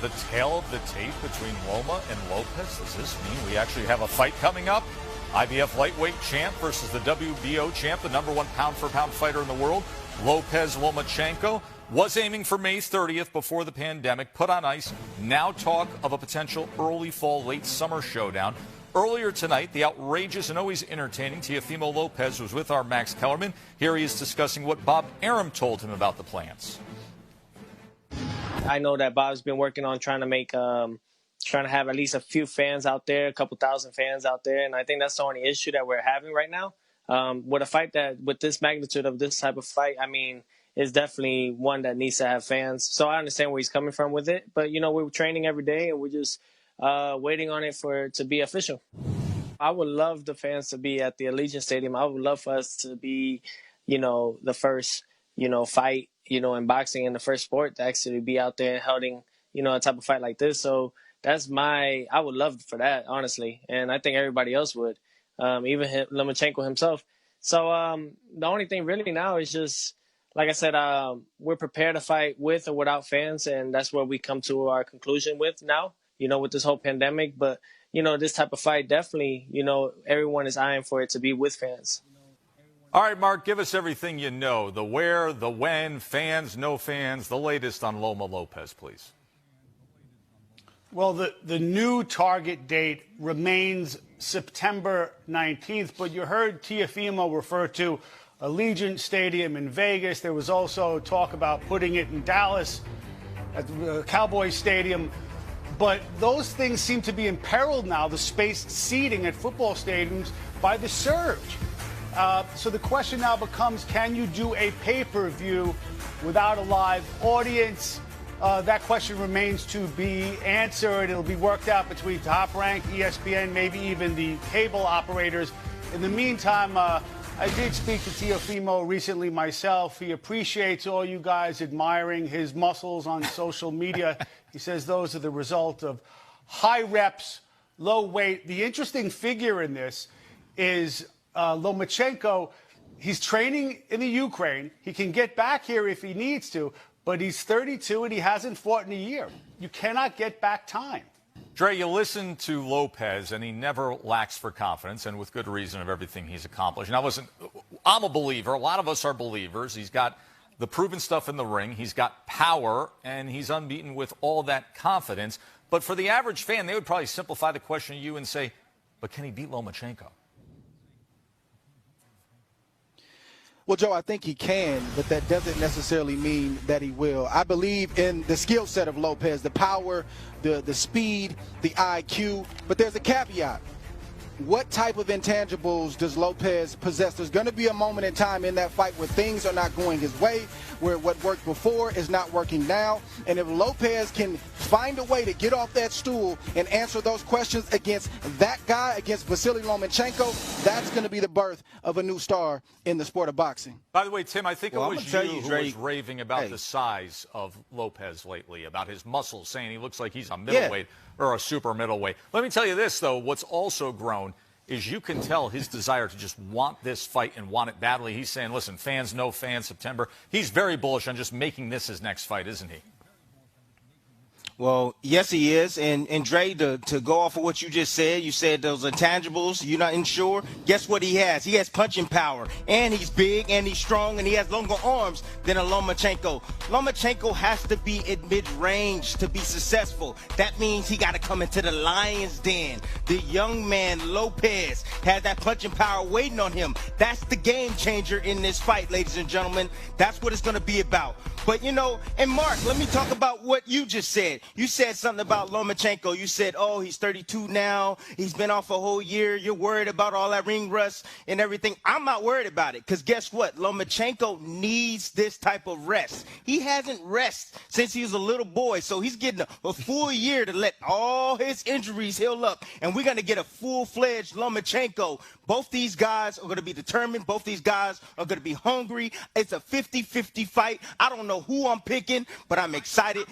the tale of the tape between Loma and Lopez? Does this mean we actually have a fight coming up? IBF lightweight champ versus the WBO champ, the #1 pound-for-pound fighter in the world, Lopez Lomachenko, was aiming for May 30th before the pandemic, put on ice. Now talk of a potential early fall, late summer showdown. Earlier tonight, the outrageous and always entertaining Teofimo Lopez was with our Max Kellerman. Here he is discussing what Bob Arum told him about the plans. I know that Bob's been working on trying to have at least a few fans out there, a couple thousand fans out there, and I think that's the only issue that we're having right now. With a fight with this magnitude of this type of fight, I mean, it's definitely one that needs to have fans. So I understand where he's coming from with it, but we're training every day and we're just waiting on it to be official. I would love the fans to be at the Allegiant Stadium. I would love for us to be, the first, fight, in boxing and the first sport to actually be out there holding, a type of fight like this. So I would love for that, honestly. And I think everybody else would, even Lomachenko himself. So the only thing really now is just, like I said, we're prepared to fight with or without fans. And that's where we come to our conclusion with now, with this whole pandemic. But, this type of fight, definitely, everyone is eyeing for it to be with fans. All right, Mark, give us everything you know. The where, the when, fans, no fans, the latest on Loma Lopez, please. Well, the new target date remains September 19th, but you heard Teofimo refer to Allegiant Stadium in Vegas. There was also talk about putting it in Dallas at the Cowboys Stadium. But those things seem to be imperiled now, the spaced seating at football stadiums, by the surge. So the question now becomes, can you do a pay-per-view without a live audience? That question remains to be answered. It'll be worked out between Top Rank, ESPN, maybe even the cable operators. In the meantime, I did speak to Teofimo recently myself. He appreciates all you guys admiring his muscles on social media. He says those are the result of high reps, low weight. The interesting figure in this is Lomachenko. He's training in the Ukraine. He can get back here if he needs to, but he's 32 and he hasn't fought in a year. You cannot get back time. Dre, you listen to Lopez, and he never lacks for confidence, and with good reason, of everything he's accomplished. Now, I'm a believer. A lot of us are believers. He's got the proven stuff in the ring. He's got power, and he's unbeaten with all that confidence. But for the average fan, they would probably simplify the question to you and say, but can he beat Lomachenko? Well, Joe, I think he can, but that doesn't necessarily mean that he will. I believe in the skill set of Lopez, the power, the speed, the IQ, but there's a caveat. What type of intangibles does Lopez possess? There's going to be a moment in time in that fight where things are not going his way, where what worked before is not working now. And if Lopez can find a way to get off that stool and answer those questions against that guy, against Vasily Lomachenko, that's going to be the birth of a new star in the sport of boxing. By the way, Tim, I think it was you who was raving about the size of Lopez lately, about his muscles, saying he looks like he's a middleweight or a super middleweight. Let me tell you this, though. What's also grown is you can tell his desire to just want this fight and want it badly. He's saying, listen, fans, no fans, September. He's very bullish on just making this his next fight, isn't he? Well, yes, he is. And Dre, to go off of what you just said, you said those intangibles, you're not sure. Guess what he has? He has punching power, and he's big, and he's strong, and he has longer arms than a Lomachenko. Lomachenko has to be at mid-range to be successful. That means he got to come into the lion's den. The young man, Lopez, has that punching power waiting on him. That's the game changer in this fight, ladies and gentlemen. That's what it's going to be about. But, and Mark, let me talk about what you just said. You said something about Lomachenko. You said, oh, he's 32 now. He's been off a whole year. You're worried about all that ring rust and everything. I'm not worried about it because guess what? Lomachenko needs this type of rest. He hasn't rested since he was a little boy, so he's getting a full year to let all his injuries heal up, and we're going to get a full-fledged Lomachenko. Both these guys are going to be determined. Both these guys are going to be hungry. It's a 50-50 fight. I don't know who I'm picking, but I'm excited